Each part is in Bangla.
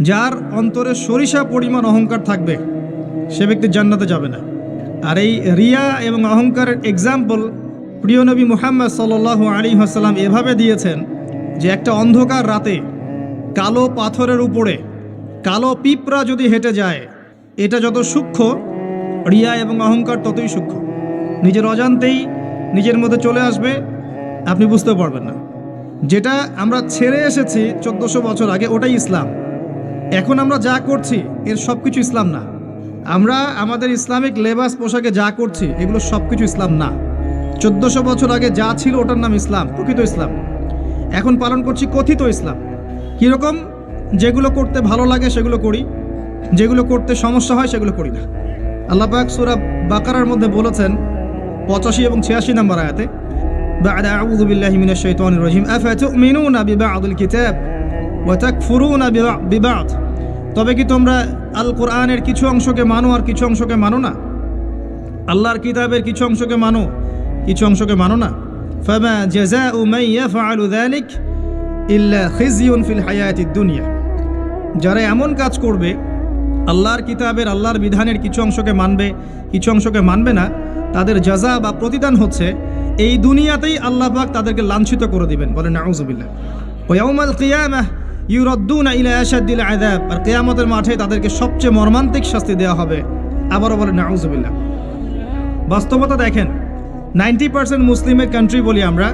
যার অন্তরে সরিষা পরিমাণ অহংকার থাকবে সে ব্যক্তি জান্নাতে যাবে না। আর এই রিয়া এবং অহংকারের এক্সাম্পল প্রিয় নবী মুহাম্মদ সাল্লাল্লাহু আলাইহি ওয়াসাল্লাম এভাবে দিয়েছেন যে একটা অন্ধকার রাতে কালো পাথরের উপরে কালো পিঁপড়া যদি হেঁটে যায়, এটা যত সূক্ষ্ম, রিয়া এবং অহংকার ততই সূক্ষ্ম। নিজের অজান্তেই নিজের মধ্যে চলে আসবে, আপনি বুঝতে পারবেন না। যেটা আমরা ছেড়ে এসেছি 1400 বছর আগে, ওটাই ইসলাম। এখন আমরা যা করছি এর সব কিছু ইসলাম না। আমরা আমাদের ইসলামিক লেবাস পোশাকে যা করছি এগুলো সব কিছু ইসলাম না। 1400 বছর আগে যা ছিল ওটার নাম ইসলাম, প্রকৃত ইসলাম। এখন পালন করছি কথিত ইসলাম। কীরকম? যেগুলো করতে ভালো লাগে সেগুলো করি, যেগুলো করতে সমস্যা হয় সেগুলো করি না। আল্লাহ পাক সূরা বাকারার মধ্যে বলেছেন 85 এবং 86 নম্বর আয়াতে, বা'দা আউযু বিল্লাহি মিনাশ শাইতানির রাজিম আফাতুমিনুনা বিবা'দিল কিতাব ওয়া তাকফুরুনা বিবা'দ। তবে কি তোমরা আল কোরআনের কিছু অংশকে মানো আর কিছু অংশকে মানো না? আল্লাহর কিতাবের কিছু অংশকে মানো, কিছু অংশকে মানো না। ফামা জাযাউ মান ইয়াফআলু যালিক ইল্লা খিজিয়ুন ফিল হায়াতিদ দুনিয়া। যারা এমন কাজ করবে, আল্লাহর কিতাবের আল্লাহর বিধানের কিছু অংশকে মানবে, কিছু অংশকে মানবে না, তাদের জাযা বা প্রতিদান হচ্ছে এই দুনিয়াতেই আল্লাহ পাক তাদেরকে লাঞ্ছিত করে দিবেন। বলেন নাউযুবিল্লাহ। ওয়া ইয়াউমাল কিয়ামাহ ইউরাদ্দুনা ইলা আশাদ্দিল আযাব। আর কিয়ামতের মাঠে তাদেরকে সবচেয়ে মর্মান্তিক শাস্তি দেওয়া হবে। আবারও বলেন নাউযুবিল্লাহ। বাস্তবতা দেখেন, 90% মুসলিমের কান্ট্রি বলি আমরা,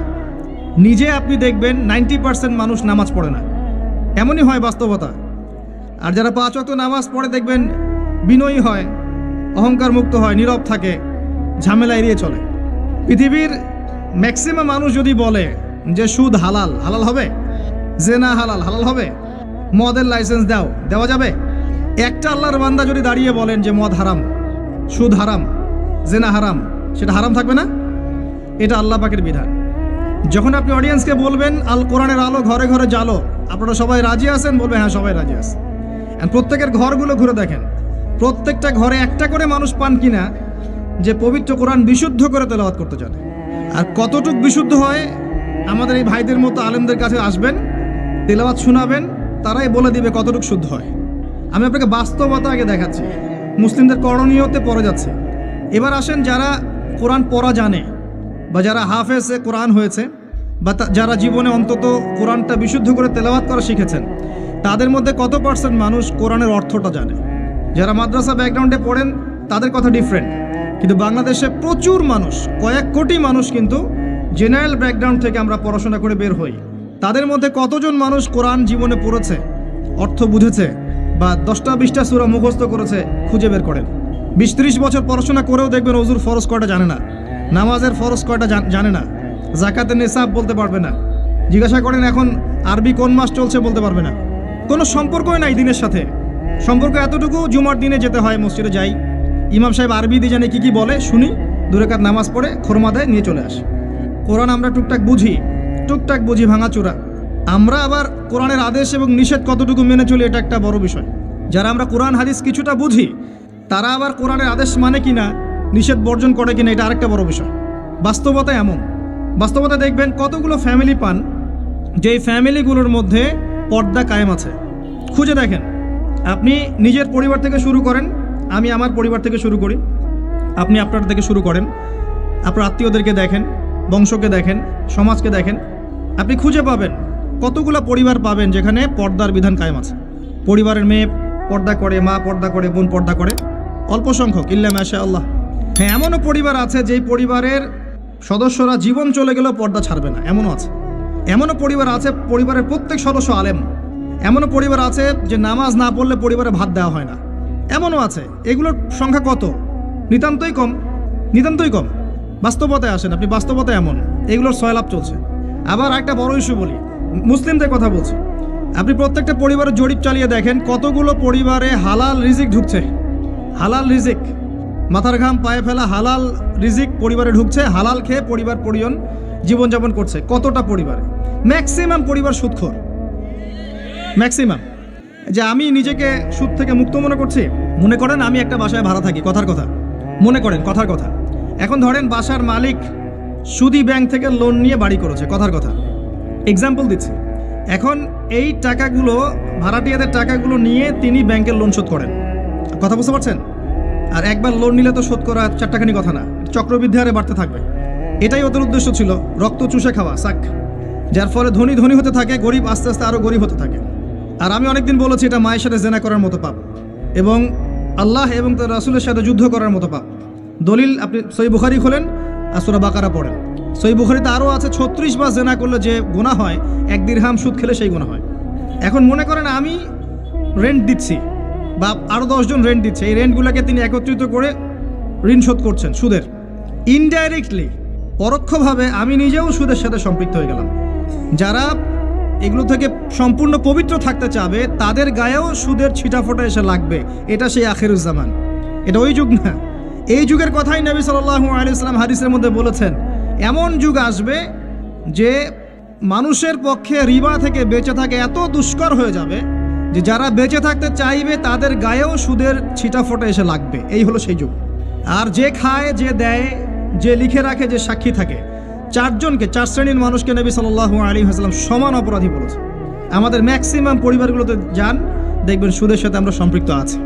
নিজে আপনি দেখবেন 90% মানুষ নামাজ পড়ে না। এমনই হয় বাস্তবতা। আর যারা 5 ওয়াক্ত নামাজ পড়ে দেখবেন বিনয়ী হয়, অহংকার মুক্ত হয়, নীরব থাকে, ঝামেলা এড়িয়ে চলে। পৃথিবীর ম্যাক্সিমাম মানুষ যদি বলে যে সুদ হালাল, হালাল হবে? জেনা হালাল, হালাল হবে? মদের লাইসেন্স দাও, দেওয়া যাবে? একটা আল্লাহর বান্দা যদি দাঁড়িয়ে বলেন যে মদ হারাম, সুদ হারাম, জেনা হারাম, সেটা হারাম থাকবে না? এটা আল্লাহ পাকের বিধান। যখন আপনি অডিয়েন্সকে বলবেন আল কোরআনের আলো ঘরে ঘরে জ্বালো, আপনারা সবাই রাজি আছেন? বলবে হ্যাঁ, সবাই রাজি আছে। প্রত্যেকের ঘরগুলো ঘুরে দেখেন, প্রত্যেকটা ঘরে একটা করে মানুষ পান কিনা যে পবিত্র কোরআন বিশুদ্ধ করে তেলাওয়াত করতে জানে। আর কতটুক বিশুদ্ধ হয়, আমাদের এই ভাইদের মতো আলেমদের কাছে আসবেন, তেলাওয়াত শোনাবেন, তারাই বলে দিবে কতটুক শুদ্ধ হয়। আমি আপনাকে বাস্তবতা আগে দেখাচ্ছি, মুসলিমদের করণীয়তে পড়ে যাচ্ছে। এবার আসেন, যারা কোরআন পড়া জানে বা যারা হাফেজে কোরআন হয়েছে বা যারা জীবনে অন্তত কোরআনটা বিশুদ্ধ করে তেলাওয়াত করা শিখেছেন, তাদের মধ্যে কত পার্সেন্ট মানুষ কোরআনের অর্থটা জানে? যারা মাদ্রাসা ব্যাকগ্রাউন্ডে পড়েন তাদের কথা ডিফারেন্ট, কিন্তু বাংলাদেশে প্রচুর মানুষ, কয়েক কোটি মানুষ কিন্তু জেনারেল ব্যাকগ্রাউন্ড থেকে আমরা পড়াশোনা করে বের হই। তাদের মধ্যে কতজন মানুষ কোরআন জীবনে পড়েছে, অর্থ বুঝেছে, বা 10টা-20টা সূরা মুখস্থ করেছে? খুঁজে বের করেন। 20-30 বছর পড়াশোনা করেও দেখবেন ওযুর ফরজ কয়টা জানে না, নামাজের ফরজ কয়টা জানে না, যাকাতের নিসাব বলতে পারবে না। জিজ্ঞাসা করেন এখন আরবি কোন মাস চলছে, বলতে পারবে না। কোনো সম্পর্কই নাই দিনের সাথে। সম্পর্ক এতটুকু, জুমার দিনে যেতে হয়, মসজিদে যাই, ইমাম সাহেব আরবি দিয়ে জানে কী বলে, শুনি, 2 রাকাত নামাজ পড়ে খোরমা দেয়, নিয়ে চলে আসে। কোরআন আমরা টুকটাক বুঝি ভাঙাচোরা। আমরা আবার কোরআনের আদেশ এবং নিষেধ কতটুকু মেনে চলি, এটা একটা বড় বিষয়। যারা আমরা কোরআন হাদিস কিছুটা বুঝি, তারা আবার কোরআনের আদেশ মানে কিনা, নিষেধ বর্জন করে কিনা, এটা আরেকটা বড় বিষয়। বাস্তবতা এমন, বাস্তবতা দেখবেন কতগুলো ফ্যামিলি পান যেই ফ্যামিলিগুলোর মধ্যে পর্দা কায়েম আছে। খুঁজে দেখেন, আপনি নিজের পরিবার থেকে শুরু করেন, আমি আমার পরিবার থেকে শুরু করি, আপনি আপনার থেকে শুরু করেন, আপনার আত্মীয়দেরকে দেখেন, বংশকে দেখেন, সমাজকে দেখেন, আপনি খুঁজে পাবেন কতগুলো পরিবার পাবেন যেখানে পর্দার বিধান কায়েম আছে। পরিবারের মেয়ে পর্দা করে, মা পর্দা করে, বোন পর্দা করে, অল্প সংখ্যক, ইল্লা মাশাআল্লাহ। হ্যাঁ, এমনও পরিবার আছে যেই পরিবারের সদস্যরা জীবন চলে গেলেও পর্দা ছাড়বে না, এমনও আছে। এমনও পরিবার আছে পরিবারের প্রত্যেক সদস্য আলেম। এমনও পরিবার আছে যে নামাজ না পড়লে পরিবারে ভাত দেওয়া হয় না, এমনও আছে। এগুলোর সংখ্যা কত? নিতান্তই কম, নিতান্তই কম। বাস্তবতায় আসেন আপনি, বাস্তবতা এমন, এগুলোর সয়লাভ চলছে। আবার একটা বড় ইস্যু বলি, মুসলিমদের কথা বলছি। আপনি প্রত্যেকটা পরিবারের জরিপ চালিয়ে দেখেন কতগুলো পরিবারে হালাল রিজিক ঢুকছে। হালাল রিজিক, মাথার ঘাম পায়ে ফেলা হালাল রিজিক পরিবারে ঢুকছে, হালাল খেয়ে পরিবার পরিজন জীবনযাপন করছে। কতটা পরিবারে? ম্যাক্সিমাম পরিবার সুদখোর, ম্যাক্সিমাম। যে আমি নিজেকে সুদ থেকে মুক্ত মনে করছি, মনে করেন আমি একটা বাসায় ভাড়া থাকি, কথার কথা, মনে করেন কথার কথা। এখন ধরেন বাসার মালিক সুদি ব্যাংক থেকে লোন নিয়ে বাড়ি করেছে, কথার কথা, এক্সাম্পল দিচ্ছি। এখন এই টাকাগুলো ভাড়াটিয়াদের টাকাগুলো নিয়ে তিনি ব্যাংকের লোন শোধ করেন। কথা বুঝতে পারছেন? আর একবার লোন নিলে তো শোধ করা চারটাখানি কথা না, চক্রবৃদ্ধি হারে বাড়তে থাকবে। এটাই ওদের উদ্দেশ্য ছিল, রক্ত চুষে খাওয়া সাক, যার ফলে ধনী ধনী হতে থাকে, গরিব আস্তে আস্তে আরও গরিব হতে থাকে। আর আমি অনেকদিন বলেছি এটা মায়ের সাথে জেনা করার মতো পাপ এবং আল্লাহ এবং তার রাসূলের সাথে যুদ্ধ করার মতো পাপ। দলিল আপনি সহিহ বুখারী খোলেন আর সূরা বাকারা পড়েন। সহিহ বুখারীতে আরও আছে 36 বার জেনা করলে যে গুনাহ হয়, 1 দিরহাম সুদ খেলে সেই গুনাহ হয়। এখন মনে করেন আমি রেন্ট দিচ্ছি বা আরও 10 জন রেন্ট দিচ্ছে, এই রেন্টগুলোকে তিনি একত্রিত করে ঋণ শোধ করছেন সুদের। ইনডাইরেক্টলি, পরোক্ষভাবে আমি নিজেও সুদের সাথে সম্পৃক্ত হয়ে গেলাম। যারা এগুলো থেকে সম্পূর্ণ পবিত্র থাকতে চাবে তাদের গায়েও সুদের ছিটাফোঁটা এসে লাগবে। এটা সেই আখিরুজ্জামান, এটা ওই যুগ না। এই যুগের কথাই নবী সাল্লাল্লাহু আলাইহি ওয়াসাল্লাম হাদিসের মধ্যে বলেছেন, এমন যুগ আসবে যে মানুষের পক্ষে রিবা থেকে বেঁচে থাকে এত দুষ্কর হয়ে যাবে যে যারা বেঁচে থাকতে চাইবে তাদের গায়েও সুদের ছিটাফোঁটা এসে লাগবে। এই হলো সেই যুগ। আর যে খায়, যে দেয়, যে লিখে রাখে, যে সাক্ষী থাকে, 4 শ্রেণীর মানুষকে নবী সাল্লাল্লাহু আলাইহি ওয়াসাল্লাম সমান অপরাধী বলেছে। আমাদের ম্যাক্সিমাম পরিবারগুলোতে যান, দেখবেন সুদের সাথে আমরা সম্পৃক্ত আছি।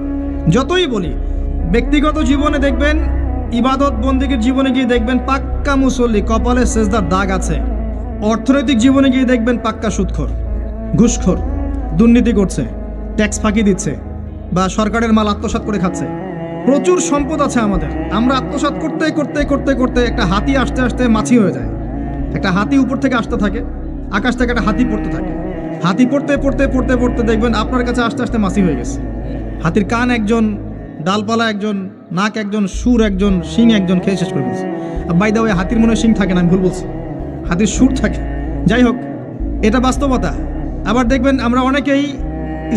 যতই বলি, ব্যক্তিগত জীবনে দেখবেন, ইবাদত বন্দেগীর জীবনে গিয়ে দেখবেন পাক্কা মুসল্লি, কপালে সেজদার দাগ আছে। অর্থনৈতিক জীবনে গিয়ে দেখবেন পাক্কা সুদখোর, ঘুষখোর, দুর্নীতি করছে, ট্যাক্স ফাঁকি দিচ্ছে বা সরকারের মাল আত্মসাৎ করে খাচ্ছে। প্রচুর সম্পদ আছে আমাদের, আমরা আত্মসাৎ করতে করতে করতে করতে একটা হাতি আসতে আসতে মাছি হয়ে যায়। একটা হাতি উপর থেকে আসতে থাকে, আকাশ থেকে একটা হাতি পড়তে থাকে। হাতি পড়তে পড়তে পড়তে পড়তে দেখবেন আপনার কাছে আস্তে আস্তে মাছি হয়ে গেছে। হাতির কান একজন, ডালপালা একজন, নাক একজন, সুর একজন, শিং একজন, খেয়ে শেষ করে বলছে। বাই দা ওয়ে, হাতির মনে শিং থাকে না, আমি ভুল বলছি, হাতির সুর থাকে। যাই হোক, এটা বাস্তবতা। আবার দেখবেন আমরা অনেকেই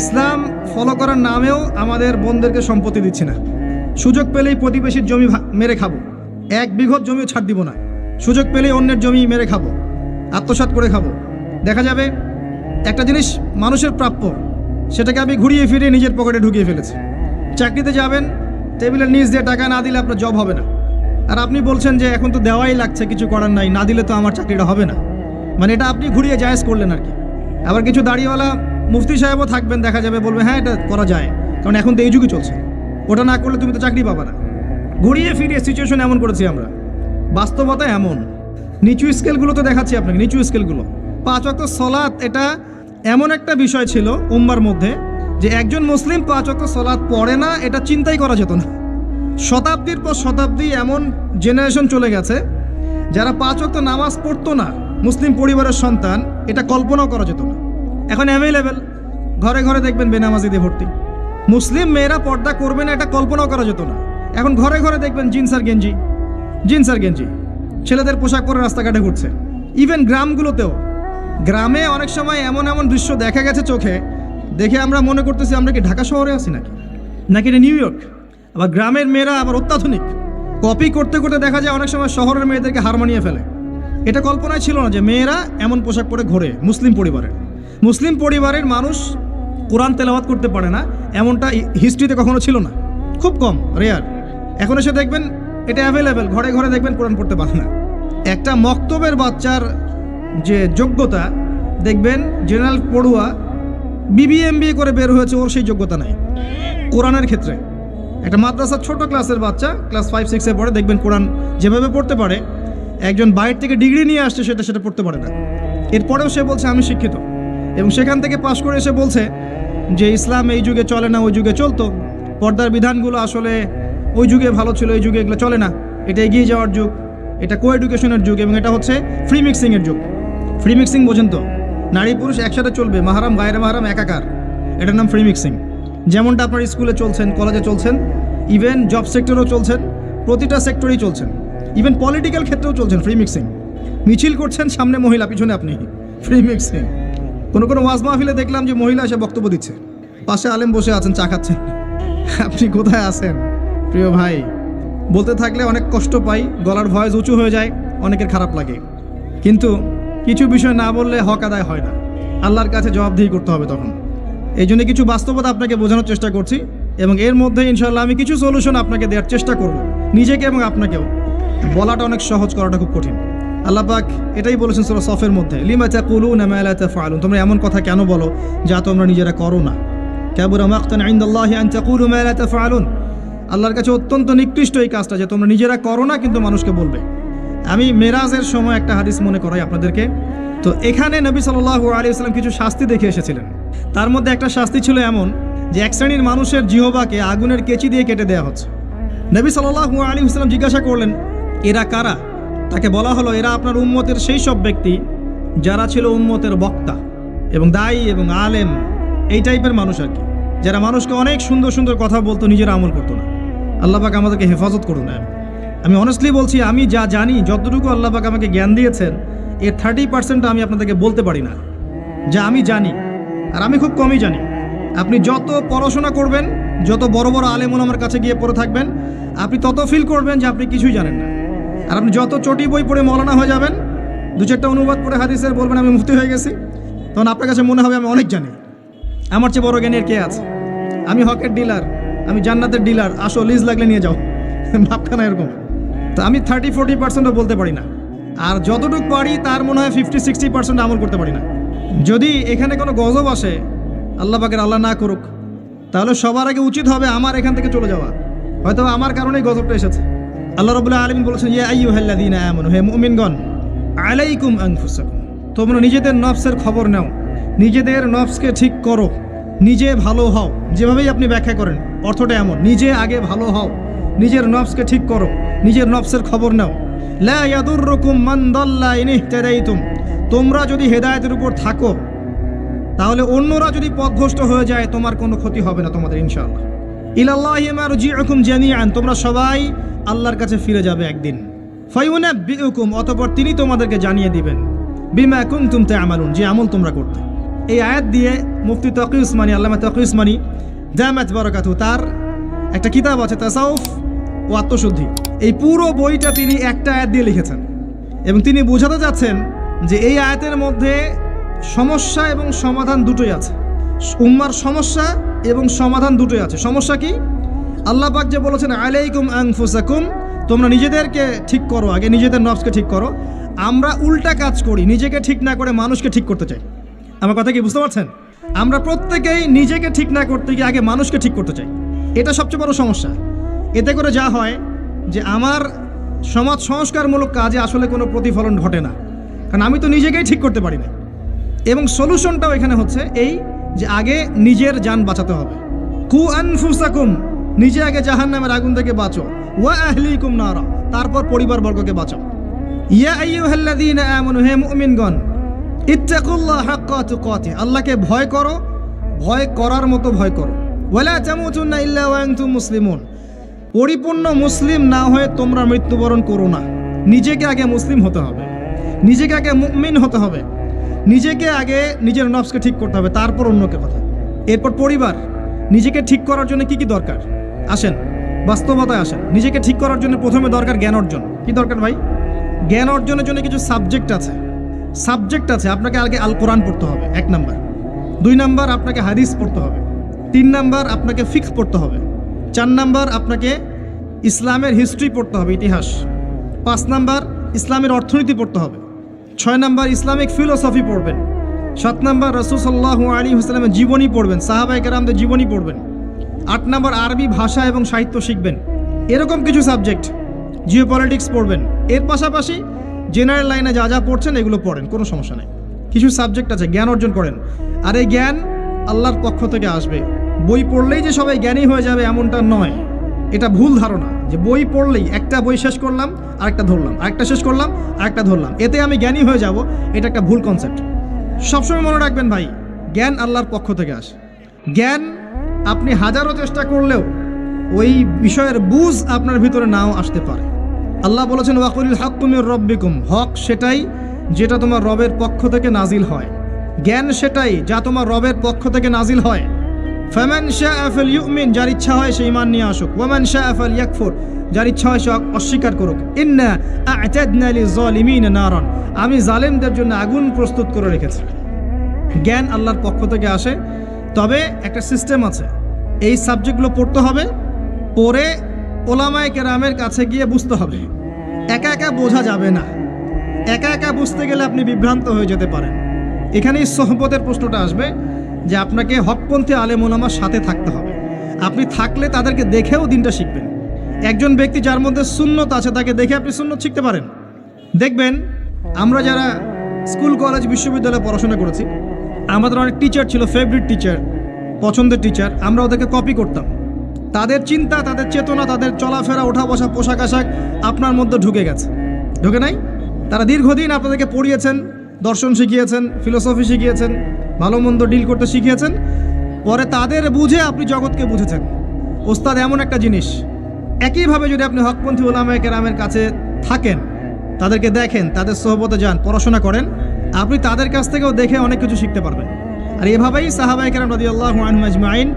ইসলাম ফলো করার নামেও আমাদের বোনদেরকে সম্পত্তি দিচ্ছি না। সুযোগ পেলেই প্রতিবেশীর জমি মেরে খাবো, 1 বিঘত জমিও ছাড় দিব না। সুযোগ পেলেই অন্যের জমি মেরে খাবো, আত্মসাৎ করে খাবো। দেখা যাবে একটা জিনিস মানুষের প্রাপ্য, সেটাকে আমি ঘুরিয়ে ফিরিয়ে নিজের পকেটে ঢুকিয়ে ফেলেছি। চাকরিতে যাবেন, টেবিলের নিচ দিয়ে টাকা না দিলে আপনার জব হবে না। আর আপনি বলছেন যে এখন তো দেওয়াই লাগছে, কিছু করার নাই, না দিলে তো আমার চাকরিটা হবে না। মানে এটা আপনি ঘুরিয়ে জায়েজ করলেন আর কি। আবার কিছু দাড়িওয়ালা মুফতি সাহেবও থাকবেন, দেখা যাবে বলবে হ্যাঁ এটা করা যায়, কারণ এখন তো এই যুগে চলছে, ওটা না করলে তুমি তো চাকরি পাবা না। ঘুরিয়ে ফিরিয়ে সিচুয়েশন এমন করেছি আমরা। বাস্তবতা এমন। নিচু স্কেলগুলো তো দেখাচ্ছি আপনাকে, নিচু স্কেলগুলো। 5 ওয়াক্ত সলাত এটা এমন একটা বিষয় ছিল উম্মার মধ্যে যে একজন মুসলিম 5 ওয়াক্ত সলাত পড়ে না, এটা চিন্তাই করা যেত না। শতাব্দীর পর শতাব্দী এমন জেনারেশন চলে গেছে যারা 5 ওয়াক্ত নামাজ পড়তো না, মুসলিম পরিবারের সন্তান, এটা কল্পনাও করা যেত না। এখন অ্যাভেলেবেল, ঘরে ঘরে দেখবেন বেনামাজিদের ভর্তি। মুসলিম মেয়েরা পর্দা করবে না, এটা কল্পনাও করা যেত না। এখন ঘরে ঘরে দেখবেন জিন্স আর গেঞ্জি, ছেলেদের পোশাক পরে রাস্তাঘাটে ঘুরছে। ইভেন গ্রামগুলোতেও, গ্রামে অনেক সময় এমন এমন দৃশ্য দেখা গেছে চোখে, দেখে আমরা মনে করতেছি আমরা কি ঢাকা শহরে আছি নাকি এটা নিউ ইয়র্ক। আবার গ্রামের মেয়েরা আবার অত্যাধুনিক, কপি করতে করতে দেখা যায় অনেক সময় শহরের মেয়েদেরকে হার মানিয়ে ফেলে। এটা কল্পনায় ছিল না যে মেয়েরা এমন পোশাক পরে ঘোরে। মুসলিম পরিবারের মানুষ কোরআন তেলাওয়াত করতে পারে না, এমনটা হিস্ট্রিতে কখনো ছিল না, খুব কম, রেয়ার। এখন এসে দেখবেন এটা অ্যাভেলেবেল, ঘরে ঘরে দেখবেন কোরআন পড়তে পারে না। একটা মক্তবের বাচ্চার যে যোগ্যতা, দেখবেন জেনারেল পড়ুয়া BBA করে বের হয়েছে, ওর সেই যোগ্যতা নাই কোরআনের ক্ষেত্রে। একটা মাদ্রাসার ছোট ক্লাসের বাচ্চা, ক্লাস 5-6-এ পড়ে, দেখবেন কোরআন যেভাবে পড়তে পারে, একজন বাইরে থেকে ডিগ্রি নিয়ে আসছে সেটা পড়তে পারে না। এরপরেও সে বলছে আমি শিক্ষিত, এবং সেখান থেকে পাশ করে এসে বলছে যে ইসলাম এই যুগে চলে না, ওই যুগে চলতো, পর্দার বিধানগুলো আসলে ওই যুগে ভালো ছিল, এই যুগে এগুলো চলে না, এটা এগিয়ে যাওয়ার যুগ, এটা কো এডুকেশনের যুগ, এবং এটা হচ্ছে ফ্রি মিক্সিংয়ের যুগ। ফ্রি মিক্সিং বোঝেন তো, নারী পুরুষ একসাথে চলবে, মাহারাম গায়রে মাহারাম একাকার, এটার নাম ফ্রি মিক্সিং। যেমনটা আপনার স্কুলে চলছেন, কলেজে চলছেন, ইভেন জব সেক্টরেও চলছেন, প্রতিটা সেক্টরেই চলছেন, ইভেন পলিটিক্যাল ক্ষেত্রেও চলছেন ফ্রি মিক্সিং। মিছিল করছেন, সামনে মহিলা, পিছনে আপনি, ফ্রি মিক্সিং। কোনো ওয়াজ মাহফিলে দেখলাম যে মহিলা এসে বক্তব্য দিচ্ছে, পাশে আলেম বসে আছেন, চা খাচ্ছেন। আপনি কোথায় আছেন প্রিয় ভাই? বলতে থাকলে অনেক কষ্ট পাই, গলার ভয়েস উঁচু হয়ে যায়, অনেকের খারাপ লাগে। কিন্তু কিছু বিষয় না বললে হক আদায় হয় না, আল্লাহর কাছে জবাবদিহি করতে হবে তখন। এই জন্য কিছু বাস্তবতা আপনাকে বোঝানোর চেষ্টা করছি, এবং এর মধ্যে ইনশাআল্লাহ আমি কিছু সলিউশন আপনাকে দেওয়ার চেষ্টা করব, নিজেকে এবং আপনাকেও। বলাটা অনেক সহজ, করাটা খুব কঠিন। আল্লাহ পাক এটাই বলেছেন সূরা সফের মধ্যে, লিমা তাকুলুনা মা লা তাফআলুন, তোমরা এমন কথা কেন বলো যা তোমরা নিজেরা করো না। কাবুরা মাকতান ইনদাল্লাহি আন তাকুলু মা লা তাফআলুন, আল্লাহর কাছে অত্যন্ত নিকৃষ্ট এই কাজটা যে তোমরা নিজেরা করো না কিন্তু মানুষকে বলবে। আমি মেরাজের সময় একটা হাদিস মনে করাই আপনাদেরকে। তো এখানে নবী সাল্লাল্লাহু আলাইহি ওয়াসাল্লাম কিছু শাস্তি দেখে এসেছিলেন। তার মধ্যে একটা শাস্তি ছিল এমন যে এক শ্রেণীর মানুষের জিহ্বাকে আগুনের কেচি দিয়ে কেটে দেওয়া হচ্ছে। নবী সাল্লাল্লাহু আলাইহি ওয়াসাল্লাম জিজ্ঞাসা করলেন, এরা কারা? তাকে বলা হলো, এরা আপনার উম্মতের সেই সব ব্যক্তি যারা ছিল উম্মতের বক্তা এবং দায়ী এবং আলেম, এই টাইপের মানুষ আর কি, যারা মানুষকে অনেক সুন্দর সুন্দর কথা বলতো, নিজেরা আমল করতো না। আল্লাহ পাক আমাদেরকে হেফাজত করুন। আমি অনেস্টলি বলছি, আমি যা জানি, যতটুকু আল্লাহ পাক আমাকে জ্ঞান দিয়েছেন, এর 30% আমি আপনাদেরকে বলতে পারি না যা আমি জানি, আর আমি খুব কমই জানি। আপনি যত পড়াশোনা করবেন, যত বড় বড় আলেম ওলামার কাছে গিয়ে পড়ে থাকবেন, আপনি তত ফিল করবেন যে আপনি কিছুই জানেন না। আর আপনি যত চটি বই পড়ে মৌলানা হয়ে যাবেন, 2-4টা অনুবাদ পড়ে হাদিসের বলবেন আমি মুফতি হয়ে গেছি, তখন আপনার কাছে মনে হবে আমি অনেক জানি, আমার চেয়ে বড় জ্ঞানের কে আছে, আমি হকের ডিলার, আমি জান্নাতের ডিলার, আসো লিজ লাগলে নিয়ে যাও, ভাবখানা এরকম। তো আমি 30-40%ও বলতে পারি না, আর যতটুকু পারি তার মনে হয় 50-60% আমল করতে পারি না। যদি এখানে কোনো গজব আসে, আল্লাহ পাকের আল্লাহ না করুক, তাহলে সবার আগে উচিত হবে আমার এখান থেকে চলে যাওয়া। হয়তো আমার কারণেই গজবটা এসেছে। আল্লাহ রাব্বুল আলামিন বলেছেন, ইয়া আইয়ুহাল্লাযীনা আমানু, হে মুমিনগণ, আলাইকুম আনফুসাকুম, তোমরা নিজেদের নফসের খবর নাও, নিজেদের নফসকে ঠিক করো, নিজে ভালো হও। যেভাবেই আপনি ব্যাখ্যা করেন অর্থটা এমন, নিজে আগে ভালো হও, নিজের নফসকে ঠিক করো, নিজের নফসের খবর নাও। লা ইয়াদুররুকুম মান দাল্লা ইন ইহতাদাইতুম, তোমরা যদি হেদায়েতের উপর থাকো তাহলে অন্যরা যদি পথভ্রষ্ট হয়ে যায় তোমার কোনো ক্ষতি হবে না তোমাদের ইনশাআল্লাহ। ইলাল্লাহি মারজিউকুম জামিআন, তোমরা সবাই আল্লাহর কাছে ফিরে যাবে একদিন। ফায়ুনাব্বিউকুম, অতঃপর তিনি তোমাদেরকে জানিয়ে দিবেন, বিমা কুনতুম তা'মালুন, যে আমল তোমরা করতে। এই আয়াত দিয়ে মুফতি তাকি উসমানী, আল্লামা তাকি উসমানী দামাত বারাকাতুহু, তার একটা কিতাব আছে তাসাউফ ও আত্মশুদ্ধি, এই পুরো বইটা তিনি একটা আয়াত দিয়ে লিখেছেন এবং তিনি বোঝাতে যাচ্ছেন যে এই আয়াতের মধ্যে সমস্যা এবং সমাধান দুটোই আছে। উম্মার সমস্যা এবং সমাধান দুটোই আছে। সমস্যা কি? আল্লাহ পাক যে বলেছেন আলাইকুম আনফুসাকুম, তোমরা নিজেদেরকে ঠিক করো, আগে নিজেদের নফসকে ঠিক করো। আমরা উল্টা কাজ করি, নিজেকে ঠিক না করে মানুষকে ঠিক করতে চাই। আমার কথা কি বুঝতে পারছেন? আমরা প্রত্যেকেই নিজেকে ঠিক না করতে গিয়ে আগে মানুষকে ঠিক করতে চাই। এটা সবচেয়ে বড় সমস্যা। এতে করে যা হয় যে আমার সমাজ সংস্কারমূলক কাজে আসলে কোনো প্রতিফলন ঘটে না, কারণ আমি তো নিজেকেই ঠিক করতে পারি না। এবং সলিউশনটাও এখানে হচ্ছে এই যে আগে নিজের জান বাঁচাতে হবে। কু আনফুসাকুম, নিজে আগে জাহান্নামের আগুন থেকে বাঁচো, ওয়া আহলিকুম নারা, তারপর পরিবারবর্গকে বাঁচাও। ইয়া আইয়ুহাল্লাযীনা আমানু, হে মুমিনগণ, ইত্তাকুল্লাহ হাক্কা তুকাতিহ, আল্লাহকে ভয় করো, ভয় করার মতো ভয় করো। ওয়ালা তামুতুন্না ইল্লা ওয়া আনতুম মুসলিমুন, পরিপূর্ণ মুসলিম না হয়ে তোমরা মৃত্যুবরণ করো না। নিজেকে আগে মুসলিম হতে হবে, নিজেকে আগে মুমিন হতে হবে, নিজেকে আগে নিজের নফসকে ঠিক করতে হবে, তারপর অন্যকে কথা। এরপর পরিবার। নিজেকে ঠিক করার জন্য কি কি দরকার? আসেন বাস্তবতায় আসেন। নিজেকে ঠিক করার জন্য প্রথমে দরকার জ্ঞান অর্জন। কি দরকার ভাই? জ্ঞান অর্জনের জন্য কিছু সাবজেক্ট আছে। আপনাকে আগে আল কোরআন পড়তে হবে, 1 নাম্বার। 2 নাম্বার আপনাকে হাদিস পড়তে হবে। 3 নাম্বার আপনাকে ফিকহ পড়তে হবে। 4 নাম্বার আপনাকে ইসলামের হিস্ট্রি পড়তে হবে, ইতিহাস। 5 নাম্বার ইসলামের অর্থনীতি পড়তে হবে। 6 নাম্বার ইসলামিক ফিলোসফি পড়বেন। 7 নাম্বার রাসূল সাল্লাল্লাহু আলাইহি ওয়াসাল্লামের জীবনী পড়বেন, সাহাবায়ে কেরামদের জীবনী পড়বেন। 8 নাম্বার আরবি ভাষা এবং সাহিত্য শিখবেন। এরকম কিছু সাবজেক্ট। জিওপলিটিক্স পড়বেন। এর পাশাপাশি জেনারেল লাইনে যা যা পড়ছেন এগুলো পড়েন, কোনো সমস্যা নেই। কিছু সাবজেক্ট আছে, জ্ঞান অর্জন করেন। আর এই জ্ঞান আল্লাহর পক্ষ থেকে আসবে। বই পড়লেই যে সবাই জ্ঞানী হয়ে যাবে এমনটা নয়, এটা ভুল ধারণা যে বই পড়লেই একটা বই শেষ করলাম আরেকটা ধরলাম, আরেকটা শেষ করলাম আরেকটা ধরলাম, এতে আমি জ্ঞানী হয়ে যাব, এটা একটা ভুল কনসেপ্ট। সবসময় মনে রাখবেন ভাই, জ্ঞান আল্লাহর পক্ষ থেকে আসে। জ্ঞান আপনি হাজারো চেষ্টা করলেও ওই বিষয়ের বুঝ আপনার ভিতরে নাও আসতে পারে। আল্লাহ বলেছেন ওয়াকুলিল হাক্কু মির রাব্বিকুম, হক সেটাই যেটা তোমার রবের পক্ষ থেকে নাজিল হয়। জ্ঞান সেটাই যা তোমার রবের পক্ষ থেকে নাজিল হয়। ফামান শাআ ফালইউমিন, যার ইচ্ছা হয় সে ঈমান নিয়ে আসুক। ওয়ামান শাআ ফালইয়াকফুর, যার ইচ্ছা হয় সে অস্বীকার করুক। ইন্না আ'তাদনা লিয-যালিমিনা নারান, আমি জালেমদের জন্য আগুন প্রস্তুত করে রেখেছি। জ্ঞান আল্লাহর পক্ষ থেকে আসে, তবে একটা সিস্টেম আছে। এই সাবজেক্টগুলো পড়তে হবে, পড়ে ওলামায়ে কেরামের কাছে গিয়ে বুঝতে হবে। একা একা বোঝা যাবে না। একা একা বুঝতে গেলে আপনি বিভ্রান্ত হয়ে যেতে পারেন। এখানেই সোহবতের প্রশ্নটা আসবে যে আপনাকে হকপন্থী আলেম ওলামার সাথে থাকতে হবে। আপনি থাকলে তাদেরকে দেখেও দিনটা শিখবেন। একজন ব্যক্তি যার মধ্যে সুন্নত আছে তাকে দেখে আপনি সুন্নত শিখতে পারেন। দেখবেন আমরা যারা স্কুল কলেজ বিশ্ববিদ্যালয়ে পড়াশোনা করেছি, আমাদের অনেক টিচার ছিল, ফেভারিট টিচার, পছন্দের টিচার। আমরা ওদেরকে কপি করতাম। তাদের চিন্তা, তাদের চেতনা, তাদের চলাফেরা, ওঠা বসা, পোশাক আশাক আপনার মধ্যে ঢুকে গেছে, ঢুকে নাই? তারা দীর্ঘদিন আপনাদেরকে পড়িয়েছেন, দর্শন শিখিয়েছেন, ফিলোসফি শিখিয়েছেন, ভালো মন্দ ডিল করতে শিখিয়েছেন। পরে তাদের বুঝে আপনি জগৎকে বুঝেছেন। ওস্তাদ এমন একটা জিনিস, একইভাবে যদি আপনি হকপন্থী ওলামায়ে কেরামের কাছে থাকেন, তাদেরকে দেখেন, তাদের সোহবতে যান, পড়াশোনা করেন, আপনি তাদের কাছ থেকেও দেখে অনেক কিছু শিখতে পারবেন। আর এভাবেই সাহাবায়ে কেরাম রাদিয়াল্লাহু আনহুম আজমাইন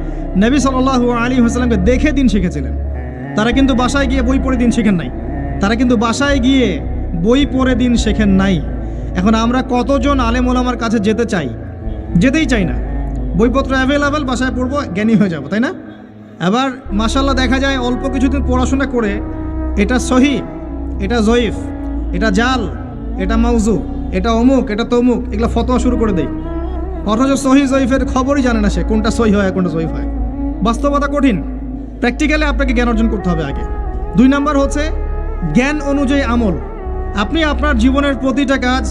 নবী সাল্লাল্লাহু আলাইহি ওয়াসাল্লামকে দেখে দিন শিখেছিলেন। তারা কিন্তু বাসায় গিয়ে বই পড়ে দিন শেখেন নাই। তারা কিন্তু বাসায় গিয়ে বই পড়ে দিন শেখেন নাই। এখন আমরা কতজন আলেম ওলামার কাছে যেতে চাই? যেতেই চাই না। বইপত্র অ্যাভেলেবেল, বাসায় পড়বো, জ্ঞানী হয়ে যাব, তাই না? আবার মাশাআল্লাহ দেখা যায় অল্প কিছুদিন পড়াশোনা করে এটা সহি, এটা জয়ীফ, এটা জাল, এটা মাউজু, এটা অমুক, এটা তমুক, এগুলো ফতোয়া শুরু করে দেয়। অথচ সহি জয়ীফের খবরই জানে না সে, কোনটা সহি হয় কোনটা জয়ীফ হয়। বাস্তবতা কঠিন। প্র্যাকটিক্যালি আপনাকে জ্ঞান অর্জন করতে হবে আগে। 2 নাম্বার হচ্ছে জ্ঞান অনুযায়ী আমল। আপনি আপনার জীবনের প্রতিটা কাজ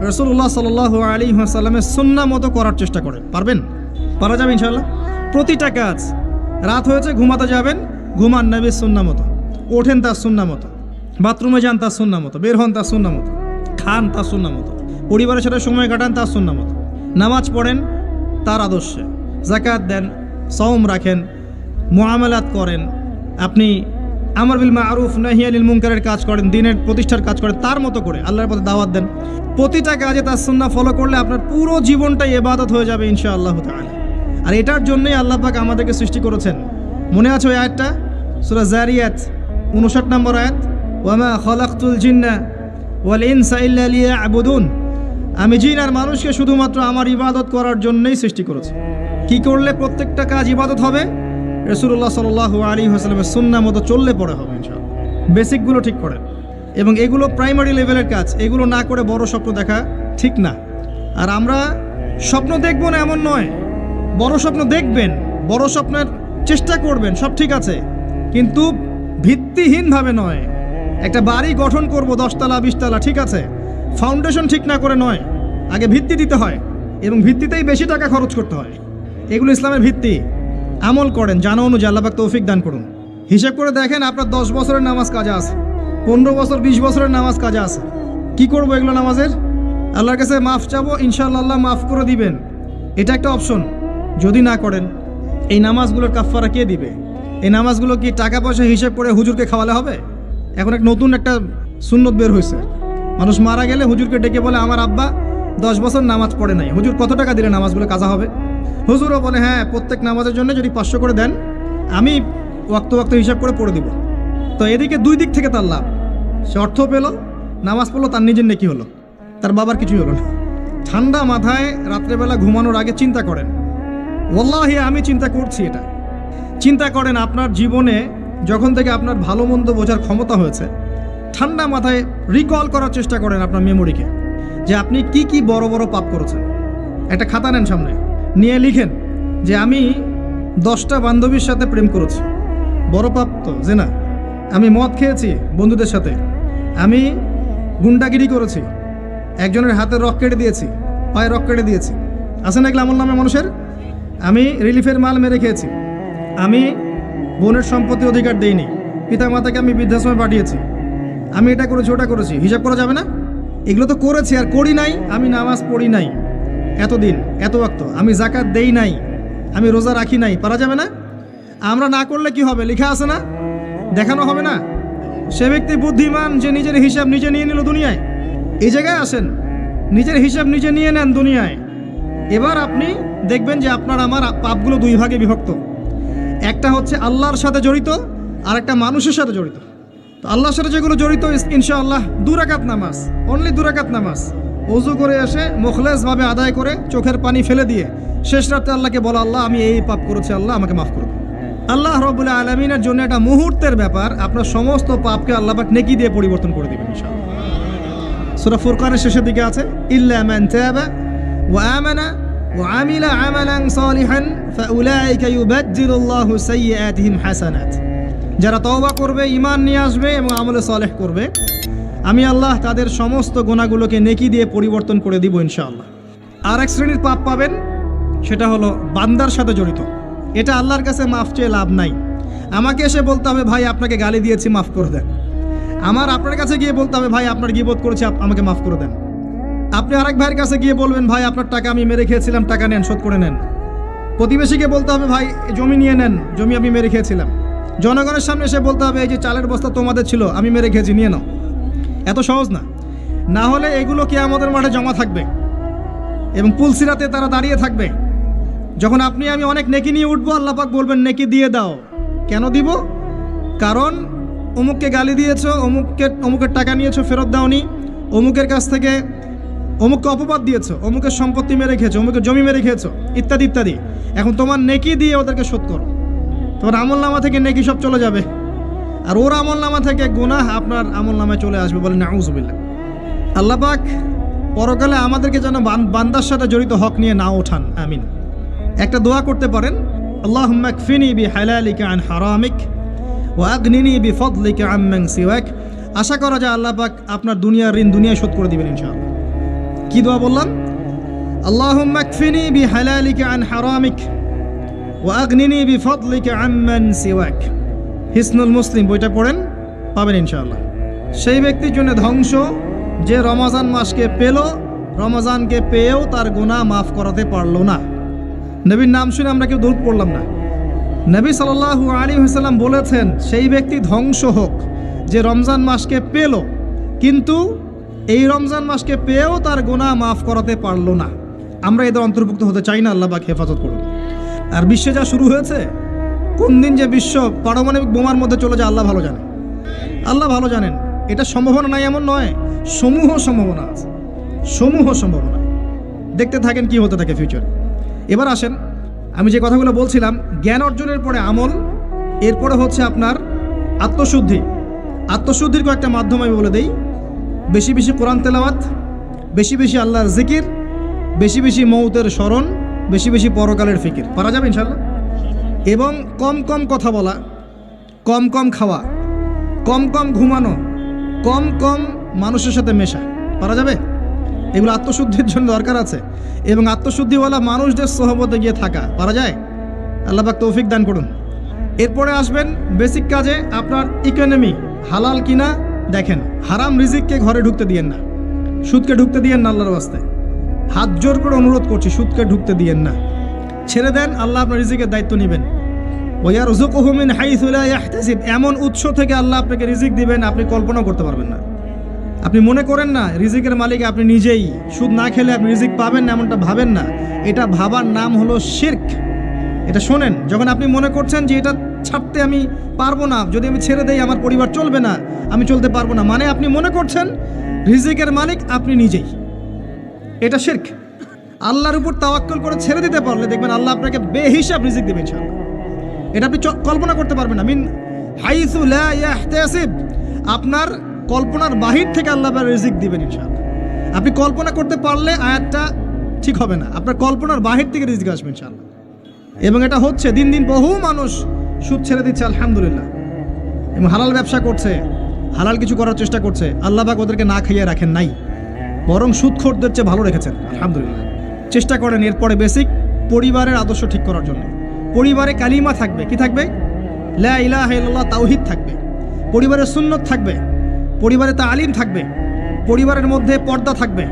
রাসূলুল্লাহ সাল্লাল্লাহু আলাইহি ওয়াসাল্লামের সুন্নাহ মতো করার চেষ্টা করেন। পারবেন? পারা যাবে ইনশাআল্লাহ। প্রতিটা কাজ, রাত হয়েছে ঘুমাতে যাবেন, ঘুমান নবীর সুন্নাহ মতো, ওঠেন তার সুন্নাহ মতো, বাথরুমে যান তার সুন্নাহ মতো, বের হন তার সুন্নাহ মতো, খান তার সুন্নাহ মতো, পরিবারের সাথে সময় কাটান তার সুন্নাহ মতো, নামাজ পড়েন তার আদর্শে, যাকাত দেন, সওম রাখেন, মুআমালাত করেন, আপনি আমর বিল মারুফ নাহি আনিল মুনকারের কাজ করেন, দ্বীনের প্রতিষ্ঠার কাজ করেন, তার মতো করে আল্লাহর পথে দাওয়াত দেন। প্রতিটা কাজে তার সুন্নাহ ফলো করলে আপনার পুরো জীবনটাই ইবাদত হয়ে যাবে ইনশাআল্লাহ তাআলা। আর এটার জন্যই আল্লাহ পাক আমাদেরকে সৃষ্টি করেছেন। মনে আছে ওই আয়াতটা, সূরা যারিয়াত 59 নম্বর আয়াত, ওয়ামা খালাকতুল জিন্না ওয়াল ইনসা ইল্লা লিয়াবুদুন। আমি জিন আর মানুষকে শুধুমাত্র আমার ইবাদত করার জন্যই সৃষ্টি করেছি। কি করলে প্রত্যেকটা কাজ ইবাদত হবে? রাসূলুল্লাহ সাল্লাল্লাহু আলাইহি ওয়াসাল্লামের সুন্নাহ মতো চললে পরে হবে ইনশাআল্লাহ। বেসিকগুলো ঠিক করেন, এবং এগুলো প্রাইমারি লেভেলের কাজ। এগুলো না করে বড় স্বপ্ন দেখা ঠিক না। আর আমরা স্বপ্ন দেখব না এমন নয়, বড় স্বপ্ন দেখবেন, বড় স্বপ্নের চেষ্টা করবেন, সব ঠিক আছে, কিন্তু ভিত্তিহীনভাবে নয়। একটা বাড়ি গঠন করব 10 তলা 20 তলা, ঠিক আছে, ফাউন্ডেশন ঠিক না করে নয়, আগে ভিত্তি দিতে হয়, এবং ভিত্তিতেই বেশি টাকা খরচ করতে হয়। এগুলো ইসলামের ভিত্তি। আমল করেন জানা অনুযায়ী, আল্লাহ পাক তৌফিক দান করুন। হিসাব করে দেখেন আপনার 10 বছরের নামাজ কাজা আছে, 15 বছর 20 বছরের নামাজ কাজা আছে। কি করব এগুলো নামাজের? আল্লাহর কাছে মাফ চাবো, ইনশাআল্লাহ আল্লাহ মাফ করে দিবেন। এটা একটা অপশন। যদি না করেন, এই নামাজগুলোর কাফফারা কে দিবে? এই নামাজগুলো কি টাকা পয়সা হিসেব করে হুজুরকে খাওয়ালে হবে? এখন নতুন একটা সুন্নত বের হয়েছে, মানুষ মারা গেলে হুজুরকে ডেকে বলে আমার আব্বা 10 বছর নামাজ পড়ে নাই, হুজুর কত টাকা দিলে নামাজগুলো কাজা হবে? হুজুরও বলে হ্যাঁ, প্রত্যেক নামাজের জন্য যদি 500 করে দেন, আমি ওয়াক্ত হিসাব করে পড়ে দিব। তো এদিকে 2 দিক থেকে তার লাভ। সে অর্থ পেল, নামাজ পড়লো, তার নিজের নেকি হলো, তার বাবার কিছুই হলো না। ঠান্ডা মাথায় রাত্রেবেলা ঘুমানোর আগে চিন্তা করেন। ওয়াল্লাহি আমি চিন্তা করছি এটা। চিন্তা করেন আপনার জীবনে যখন থেকে আপনার ভালো মন্দ বোঝার ক্ষমতা হয়েছে, ঠান্ডা মাথায় রিকল করার চেষ্টা করেন আপনার মেমোরিকে, যে আপনি কি কি বড় বড় পাপ করেছেন। একটা খাতা নেন সামনে, নিয়ে লিখেন যে আমি 10টা বান্ধবীর সাথে প্রেম করেছি, বড় পাপ তো যে না। আমি মদ খেয়েছি বন্ধুদের সাথে, আমি গুন্ডাগিরি করেছি, একজনের হাতের রক কেটে দিয়েছি, পায়ে রক কেটে দিয়েছি, আছে না এগুলো আমল নামে মানুষের? আমি রিলিফের মাল মেরে খেয়েছি, আমি বোনের সম্পত্তি অধিকার দেইনি, পিতা মাতাকে আমি বৃদ্ধাশ্রমে পাঠিয়েছি, আমি এটা করেছি ওটা করেছি। হিসাব করা যাবে না? এগুলো তো করেছি আর করি নাই। আমি নামাজ পড়ি নাই এতদিন, এত ওয়াক্ত, আমি যাকাত দেই নাই, আমি রোজা রাখি নাই, পারা যাবে না? আমরা না করলে কি হবে? লেখা আছে না, দেখানো হবে না? সে ব্যক্তি বুদ্ধিমান যে নিজের হিসাব নিজে নিয়ে নিল দুনিয়ায়। এই জায়গায় আসেন, নিজের হিসাব নিজে নিয়ে নেন দুনিয়ায়। এবার আপনি দেখবেন যে আপনার আমার পাপগুলো 2 ভাগে বিভক্ত। একটা হচ্ছে আল্লাহর সাথে জড়িত, আর একটা মানুষের সাথে জড়িত। তো আল্লাহর সাথে যেগুলো জড়িত, ইনশাআল্লাহ 2 রাকাত নামাজ, অনলি 2 রাকাত নামাজ, ওযু করে এসে মুখলেসভাবে আদায় করে চোখের পানি ফেলে দিয়ে শেষ রাতে আল্লাহকে বলা, আল্লাহ আমি এই পাপ করেছি, আল্লাহ আমাকে মাফ করুন। আল্লাহ রাব্বুল আলামিনের জন্য একটা মুহূর্তের ব্যাপার, আপনার সমস্ত পাপকে আল্লাহ পাক নেকি দিয়ে পরিবর্তন করে দেবেন ইনশাআল্লাহ। সূরা ফুরকানের শেষের দিকে আছে, ইল্লা মান তাবা ওয়া আমানা ওয়া আমিলা আমালান সালিহান ফাউলাইকা ইউবাদদিলুল্লাহু সাইয়্যাতিহিম হাসানাত। যারা তওবা করবে, ঈমান নিয়ে আসবে এবং আমলে সালেহ করবে, আমি আল্লাহ তাদের সমস্ত গুনাহগুলোকে নেকি দিয়ে পরিবর্তন করে দিব ইনশাআল্লাহ। আর এক শ্রেণীর পাপ পাবেন, সেটা হলো বান্দার সাথে জড়িত। এটা আল্লাহর কাছে মাফ চেয়ে লাভ নাই। আমাকে এসে বলতে হবে ভাই আপনাকে গালি দিয়েছি, মাফ করে দেন। আমার আপনার কাছে গিয়ে বলতে হবে ভাই আপনার গীবত করেছি, আমাকে মাফ করে দেন। আপনি আরেক ভাইয়ের কাছে গিয়ে বলবেন ভাই আপনার টাকা আমি মেরে খেয়েছিলাম, টাকা নেন, শোধ করে নেন। প্রতিবেশীকে বলতে হবে ভাই জমি নিয়ে নেন, জমি আমি মেরে খেয়েছিলাম। জনগণের সামনে এসে বলতে হবে এই যে চালের বস্তা তোমাদের ছিল, আমি মেরে খেয়েছি, নিয়ে নাও। এত সহজ না। না হলে এগুলো কিয়ামতের মাঠে জমা থাকবে এবং পুলসিরাতে তারা দাঁড়িয়ে থাকবে। যখন আপনি আমি অনেক নেকি নিয়ে উঠবো, আল্লাহ পাক বলবেন নেকি দিয়ে দাও। কেন দিব? কারণ অমুককে গালি দিয়েছো, অমুকের টাকা নিয়েছো, ফেরত দাওনি, অমুকের কাছ থেকে অমুককে অপবাদ দিয়েছো, অমুকের সম্পত্তি মেরে খেয়েছো, অমুকের জমি মেরে খেয়েছো, ইত্যাদি ইত্যাদি। এখন তোমার নেকি দিয়ে ওদেরকে শোধ করো। তোমার আমলনামা থেকে নেকি সব চলে যাবে, আর ওর আমলনামা থেকে গুনাহ আপনার আমলনামায় চলে আসবে। বলেন নাউযুবিল্লাহ। আল্লাহ পাক পরকালে আমাদেরকে যেন বান্দার সাথে জড়িত হক নিয়ে না ওঠান, আমিন। একটা দোয়া করতে পারেন, আল্লাহুম্মা কফিনি বিহালালিকা আন হারামিক ওয়া আগনিনি বিফদলিকা আম্মান সিওয়াক। আশা করা যায় আল্লাহ পাক আপনার দুনিয়ার ঋণ দুনিয়ায় শোধ করে দিবেন ইনশাআল্লাহ। কি দোয়া বললাম? আল্লাহুম্মা কফিনি বিহালালিকা আন হারামিক ওয়া আগনিনি বিফদলিকা আম্মান সিওয়াক। হিসনুল মুসলিম বইটা পড়েন, পাবেন ইনশাআল্লাহ। সেই ব্যক্তির জন্য ধ্বংস যে রমজান মাসকে পেল, রমজানকে পেয়েও তার গুনাহ মাফ করাতে পারলো না। নবীর নাম শুনে আমরা কেউ দরুদ পড়লাম না। নবী সাল্লাল্লাহু আলাইহি ওয়াসাল্লাম বলেছেন সেই ব্যক্তি ধ্বংস হোক যে রমজান মাসকে পেল, কিন্তু এই রমজান মাসকে পেয়েও তার গুনাহ মাফ করাতে পারলো না। আমরা এদের অন্তর্ভুক্ত হতে চাই না। আল্লাহ পাক হেফাজত করুন। আর বিশ্বে যা শুরু হয়েছে, কোন দিন যে বিশ্ব পারমাণবিক বোমার মধ্যে চলে যায় আল্লাহ ভালো জানেন। আল্লাহ ভালো জানেন। এটা সম্ভাবনা নাই এমন নয়, সমূহ সম্ভাবনা আছে, সমূহ সম্ভাবনা। দেখতে থাকেন কি হতে থাকে ফিউচারে। এবার আসেন, আমি যে কথাগুলো বলছিলাম, জ্ঞান অর্জনের পরে আমল, এরপরে হচ্ছে আপনার আত্মশুদ্ধি। আত্মশুদ্ধির কয়েকটা মাধ্যম আমি বলে দেই। বেশি বেশি কোরআন তেলাওয়াত, বেশি বেশি আল্লাহর জিকির, বেশি বেশি মৌতের স্মরণ, বেশি বেশি পরকালের ফিকির। পারা যাবে ইনশাআল্লাহ। এবং কম কম কথা বলা, কম কম খাওয়া, কম কম ঘুমানো, কম কম মানুষের সাথে মেশা। পারা যাবে? এগুলো আত্মশুদ্ধির জন্য দরকার আছে। এবং আত্মশুদ্ধিওয়ালা মানুষদের সোহবতে গিয়ে থাকা পারা যায়। আল্লাহ পাক তৌফিক দান করুন। এরপরে আসবেন বেসিক কাজে। আপনার ইকোনমি হালাল কিনা দেখেন। হারাম রিজিককে ঘরে ঢুকতে দিয়েন না, সুদকে ঢুকতে দিয়েন না। আল্লাহর ওয়াস্তে হাত জোর করে অনুরোধ করছি, সুদকে ঢুকতে দিয়েন না, ছেড়ে দেন। আল্লাহ আপনার রিজিকের দায়িত্ব নেবেন। ওয়ারযুকুহু মিন হাইসু লা ইয়াহতাসিব। এমন উৎস থেকে আল্লাহ আপনাকে রিজিক দিবেন আপনি কল্পনা করতে পারবেন না। আপনি মনে করেন না রিজিকের মালিক আপনি নিজেই, সুদ না খেলে আপনি রিজিক পাবেন না, এমনটা ভাবেন না। এটা ভাবার নাম হলো শিরক। এটা শোনেন, যখন আপনি মনে করছেন যে এটা ছাড়তে আমি পারবো না, যদি আমি ছেড়ে দেই আমার পরিবার চলবে না, আমি চলতে পারবো না, মানে আপনি মনে করছেন রিজিকের মালিক আপনি নিজেই। এটা শিরক। আল্লাহর উপর তাওয়াক্কুল করে ছেড়ে দিতে পারলে দেখবেন আল্লাহ আপনাকে বেহিসাব রিজিক দেবেন ইনশাআল্লাহ। এটা আপনি কল্পনা করতে পারবেন না। মিন হাইসু লা ইয়াহতাসিব। আপনার কল্পনার বাহির থেকে আল্লাহ রিজিক দিবেন ইনশাআল্লাহ। আপনি কল্পনা করতে পারলে আয়াতটা ঠিক হবে না। আপনার কল্পনার বাহির থেকে রিজিক আসবে ইনশাআল্লাহ। এবং এটা হচ্ছে দিন দিন বহু মানুষ সুদ ছেড়ে দিচ্ছে আলহামদুলিল্লাহ, এবং হালাল ব্যবসা করছে, হালাল কিছু করার চেষ্টা করছে। আল্লাহ পাক ওদেরকে না খাইয়ে রাখেন নাই, বরং সুদখোরদের চেয়ে ভালো রেখেছেন আলহামদুলিল্লাহ। চেষ্টা করেন এরপরে বেসিক পরিবারের আদর্শ ঠিক করার জন্য। পরিবারে কালিমা থাকবে, কি থাকবে? লা ইলাহা ইল্লাল্লাহ, তাওহীদ থাকবে। পরিবারে সুন্নত থাকবে, পরিবারে তালিম থাকবে, পরিবারের মধ্যে পর্দা থাকবে।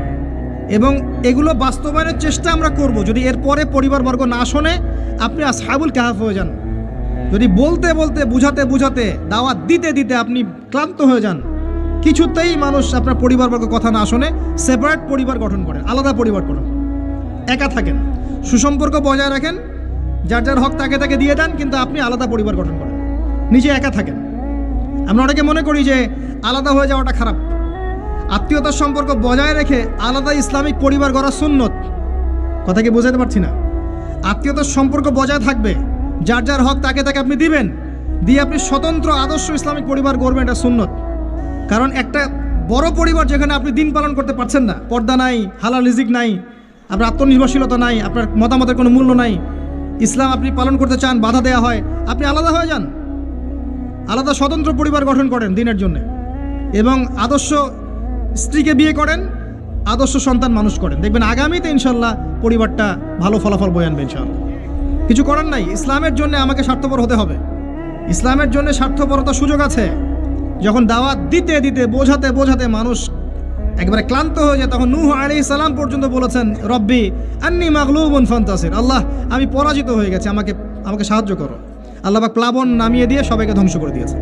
এবং এগুলো বাস্তবায়নের চেষ্টা আমরা করব। যদি এরপরে পরিবারবর্গ না শোনে, আপনি আসহাবুল কাহাফ হয়ে যান। যদি বলতে বলতে বুঝাতে বুঝাতে দাওয়াত দিতে দিতে আপনি ক্লান্ত হয়ে যান, কিছুতেই মানুষ আপনার পরিবারবর্গ কথা না শোনে, সেপারেট পরিবার গঠন করেন, আলাদা পরিবার গঠন, একা থাকেন, সুসম্পর্ক বজায় রাখেন, যার যার হক তাকে তাকে দিয়ে দেন, কিন্তু আপনি আলাদা পরিবার গঠন করেন, নিজে একা থাকেন। আমরা অনেকে মনে করি যে আলাদা হয়ে যাওয়াটা খারাপ। আত্মীয়তার সম্পর্ক বজায় রেখে আলাদা ইসলামিক পরিবার গড়া সুন্নত। কথা কি বোঝাতে পারছি না? আত্মীয়তার সম্পর্ক বজায় থাকবে, যার যার হক তাকে তাকে আপনি দিবেন, দিয়ে আপনি স্বতন্ত্র আদর্শ ইসলামিক পরিবার গড়বেন, এটা সুন্নত। কারণ একটা বড় পরিবার যেখানে আপনি দিন পালন করতে পারছেন না, পর্দা নাই, হালাল রিজিক নাই, আপনার আত্মনির্ভরশীলতা নাই, আপনার মতামতের কোনো মূল্য নাই, ইসলাম আপনি পালন করতে চান, বাধা দেওয়া হয়, আপনি আলাদা হয়ে যান, আলাদা স্বতন্ত্র পরিবার গঠন করেন দিনের জন্য, এবং আদর্শ স্ত্রীকে বিয়ে করেন, আদর্শ সন্তান মানুষ করেন, দেখবেন আগামীতে ইনশাল্লাহ পরিবারটা ভালো ফলাফল বয়ে আনবে ইনশাল্লাহ। কিছু করার নাই, ইসলামের জন্য আমাকে স্বার্থপর হতে হবে। ইসলামের জন্য স্বার্থপরতার সুযোগ আছে। যখন দাওয়াত দিতে দিতে বোঝাতে বোঝাতে মানুষ একবারে ক্লান্ত হয়ে যায়, তখন নূহ আলাইহিস সালাম পর্যন্ত বলেছেন, রব্বি আন্নী মাগলুবুন ফান্তাসির, আল্লাহ আমি পরাজিত হয়ে গেছি, আমাকে সাহায্য করো। আল্লাহ পাক প্লাবন নামিয়ে দিয়ে সবাইকে ধ্বংস করে দিয়েছে।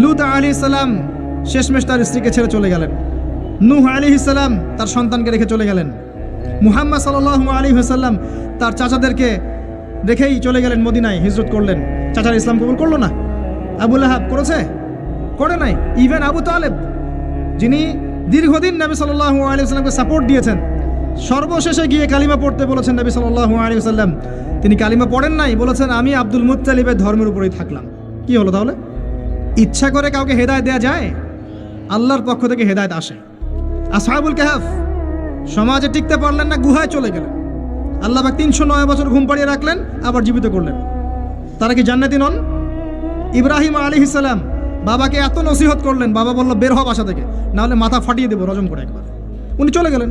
লূত আলাইহিস সালাম শেষমেশ তার স্ত্রীকে ছেড়ে চলে গেলেন। নূহ আলাইহিস সালাম তার সন্তানকে রেখে চলে গেলেন। মুহাম্মদ সাল্লাল্লাহু আলাইহি ওয়াসাল্লাম তার চাচাদেরকে রেখেই চলে গেলেন মদিনায়, হিজরত করলেন। চাচার ইসলাম কবুল করলো না। আবু লাহাব করেছে? করে নাই। ইভেন আবু তালেব, যিনি দীর্ঘদিন নবী সাল্লাল্লাহু আলাইহি ওয়াসাল্লামকে সাপোর্ট দিয়েছেন, সর্বশেষে গিয়ে কালিমা পড়তে বলেছেন নবী সাল্লাল্লাহু আলাইহি ওয়াসাল্লাম, তিনি কালিমা পড়েন নাই, বলেছেন আমি আব্দুল মুত্তালিবের ধর্মের উপরেই থাকলাম। কি হলো তাহলে? ইচ্ছা করে কাউকে হেদায়েত দেয়া যায়? আল্লাহর পক্ষ থেকে হেদায়েত আসে। আসহাবুল কাহফ সমাজে টিকতে পারলেন না, গুহায় চলে গেলেন। আল্লাহ পাক 309 বছর ঘুম পাড়িয়ে রাখলেন, আবার জীবিত করলেন। তারা কি জান্নাতি নন? ইব্রাহিম আলাইহিস সালাম বাবাকে এত নসিহত করলেন, বাবা বলল বের হ বাসা থেকে, না হলে মাথা ফাটিয়ে দেবো রজম করে একবার। উনি চলে গেলেন,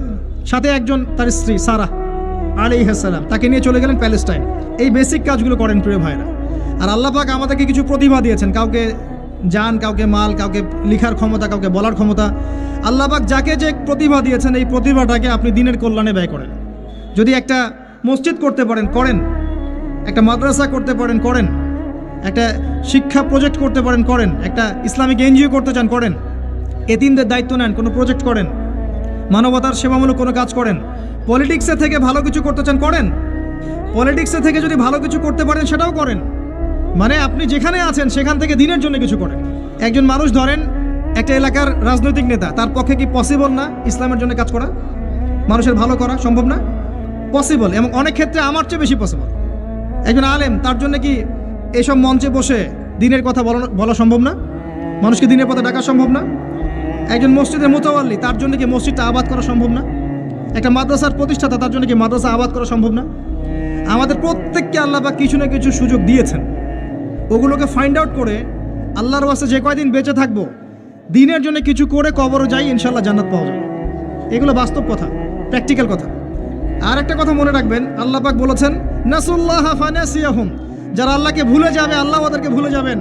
সাথে একজন তার স্ত্রী সারা আলাইহিস সালাম, তাকে নিয়ে চলে গেলেন প্যালেস্টাইন। এই বেসিক কাজগুলো করেন প্রিয় ভাইরা। আর আল্লাহ পাক আমাদেরকে কিছু প্রতিভা দিয়েছেন, কাউকে জান, কাউকে মাল, কাউকে লিখার ক্ষমতা, কাউকে বলার ক্ষমতা। আল্লাহ পাক যাকে যে প্রতিভা দিয়েছেন, এই প্রতিভাটাকে আপনি দিনের কল্যাণে ব্যয় করেন। যদি একটা মসজিদ করতে পারেন করেন, একটা মাদ্রাসা করতে পারেন করেন, একটা শিক্ষা প্রজেক্ট করতে পারেন করেন, একটা ইসলামিক এনজিও করতে চান করেন, এতিমদের দায়িত্ব নেন, কোনো প্রজেক্ট করেন, মানবতার সেবামূলক কোনো কাজ করেন, পলিটিক্সে থেকে ভালো কিছু করতে চান করেন, পলিটিক্সে থেকে যদি ভালো কিছু করতে পারেন সেটাও করেন। মানে আপনি যেখানে আছেন সেখান থেকে দিনের জন্য কিছু করেন। একজন মানুষ ধরেন একটা এলাকার রাজনৈতিক নেতা, তার পক্ষে কি পসিবল না ইসলামের জন্য কাজ করা, মানুষের ভালো করা? সম্ভব না? পসিবল, এবং অনেক ক্ষেত্রে আমার চেয়ে বেশি পসিবল। একজন আলেম, তার জন্য কি এসব মঞ্চে বসে দিনের কথা বলা সম্ভব না? মানুষকে দিনের পথে ডাকা সম্ভব না? একজন মসজিদের মুতাওয়াল্লি, তার জন্য কি মসজিদটা আবাদ করা সম্ভব না? একটা মাদ্রাসার প্রতিষ্ঠাতা, তার জন্য কি মাদ্রাসা আবাদ করা সম্ভব না? আমাদের প্রত্যেককে আল্লাহ পাক কিছু না কিছু সুযোগ দিয়েছেন, ওগুলোকে ফাইন্ড আউট করে আল্লাহর ওয়াস্তে যে কয়দিন বেঁচে থাকবো দিনের জন্য কিছু করে কবরও যাই, ইনশাল্লাহ জান্নাত পাওয়া যাবে। এগুলো বাস্তব কথা, প্র্যাকটিক্যাল কথা। আর একটা কথা মনে রাখবেন, আল্লাহ পাক বলেছেন নাসুল্লাহ ফানাসিয়াহুম, যারা আল্লাহকে ভুলে যাবে আল্লাহ ওদেরকে ভুলে যাবেন।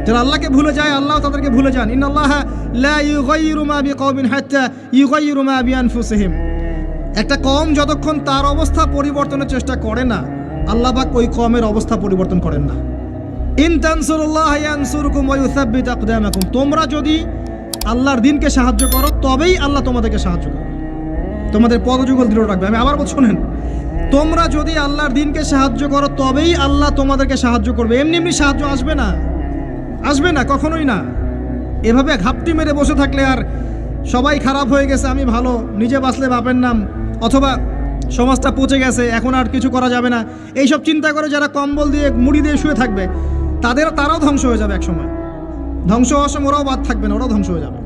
যারা আল্লাহকে ভুলে যায় আল্লাহ তাদেরকে ভুলে যান। ইন্নাল্লাহা লা ইউগাইয়িরু মা বিকওমিন হাত্তা ইউগাইয়িরু মা বিআনফুসিহিম। একটা কওম যতক্ষণ তার অবস্থা পরিবর্তনের চেষ্টা করে না, আল্লাহ পাক ওই কওমের অবস্থা পরিবর্তন করেন না। ইন তানসুরুল্লাহ ইয়ানসুরকুম ওয়া ইউসাব্বিত আকদামাকুম, তোমরা যদি আল্লাহর দ্বীনকে সাহায্য করো তবেই আল্লাহ তোমাদেরকে সাহায্য করবে, তোমাদের পদযুগল দৃঢ় রাখবে। আমি আবার বলছি শুনেন, তোমরা যদি আল্লাহর দ্বীনকে সাহায্য করো তবেই আল্লাহ তোমাদেরকে সাহায্য করবে। এমনি এমনি সাহায্য আসবে না, আসবে না, কখনোই না। এভাবে ঘাপটি মেরে বসে থাকলে আর সবাই খারাপ হয়ে গেছে, আমি ভালো, নিজে বাঁচলে বাপের নাম, অথবা সমাজটা পচে গেছে এখন আর কিছু করা যাবে না, এইসব চিন্তা করে যারা কম্বল দিয়ে মুড়ি দিয়ে শুয়ে থাকবে তারাও ধ্বংস হয়ে যাবে এক সময়। ধ্বংস হওয়ার সময় ওরাও বাদ থাকবে না, ওরাও ধ্বংস হয়ে যাবে।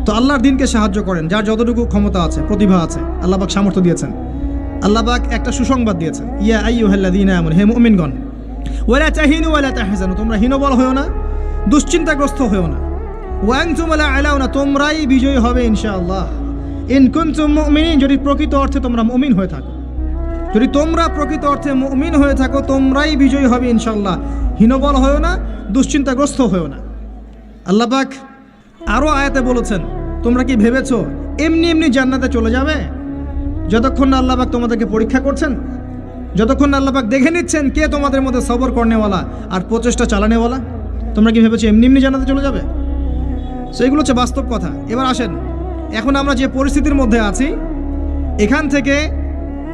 তো আল্লাহর দ্বীনকে সাহায্য করেন, যার যতটুকু ক্ষমতা আছে, প্রতিভা আছে, আল্লাহ পাক সামর্থ্য দিয়েছেন। আল্লাহ পাক একটা সুসংবাদ দিয়েছেন, ইয়া আইয়ুহাল্লাযীনা আমানু, হে মুমিনগণ, ওয়ালা তাহিনু ওয়ালা তাহজানু, তোমরা হীনবল হয়ো না, দুশ্চিন্তাগ্রস্ত হয়ো না, ওয়া আনতুম লা আলাউনা, তোমরাই বিজয়ী হবে ইনশাআল্লাহ। ইন কুনতুম মুমিনিন, যদি প্রকৃত অর্থে তোমরা মুমিন হয়ে থাকো, যদি তোমরা প্রকৃত অর্থে মুমিন হয়ে থাকো তোমরাই বিজয়ী হবে ইনশাআল্লাহ। হীনবল হয়ো না, দুশ্চিন্তাগ্রস্ত হয়ো না। আল্লাহ পাক আরও আয়াতে বলেছেন, তোমরা কি ভেবেছো এমনি এমনি জান্নাতে চলে যাবে? যতক্ষণ না আল্লাহ পাক তোমাদেরকে পরীক্ষা করছেন, যতক্ষণ না আল্লাহ পাক দেখে নিচ্ছেন কে তোমাদের মধ্যে সবর করনেওয়ালা আর প্রচেষ্টা চালানেওয়ালা, তোমরা কি ভেবেছো এমনি এমনি জান্নাতে চলে যাবে? সেইগুলো হচ্ছে বাস্তব কথা। এবার আসেন, এখন আমরা যে পরিস্থিতির মধ্যে আছি এখান থেকে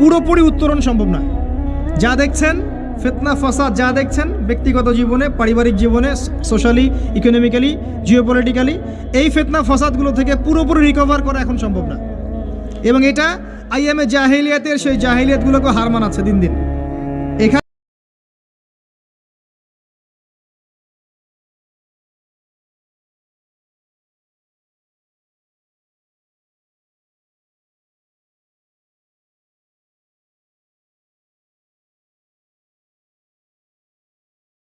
পুরোপুরি উত্তরণ সম্ভব না। যা দেখছেন ফিতনা ফাসাদ, যা দেখছেন ব্যক্তিগত জীবনে, পারিবারিক জীবনে, সোশ্যালি, ইকোনমিক্যালি, জিওপলিটিক্যালি, এই ফিতনা ফাসাদগুলো থেকে পুরোপুরি রিকভার করা এখন সম্ভব না। এবং এটা আইয়ামে জাহিলিয়াতের সেই জাহিলিয়াতগুলোকে হার মানাচ্ছে দিন দিন।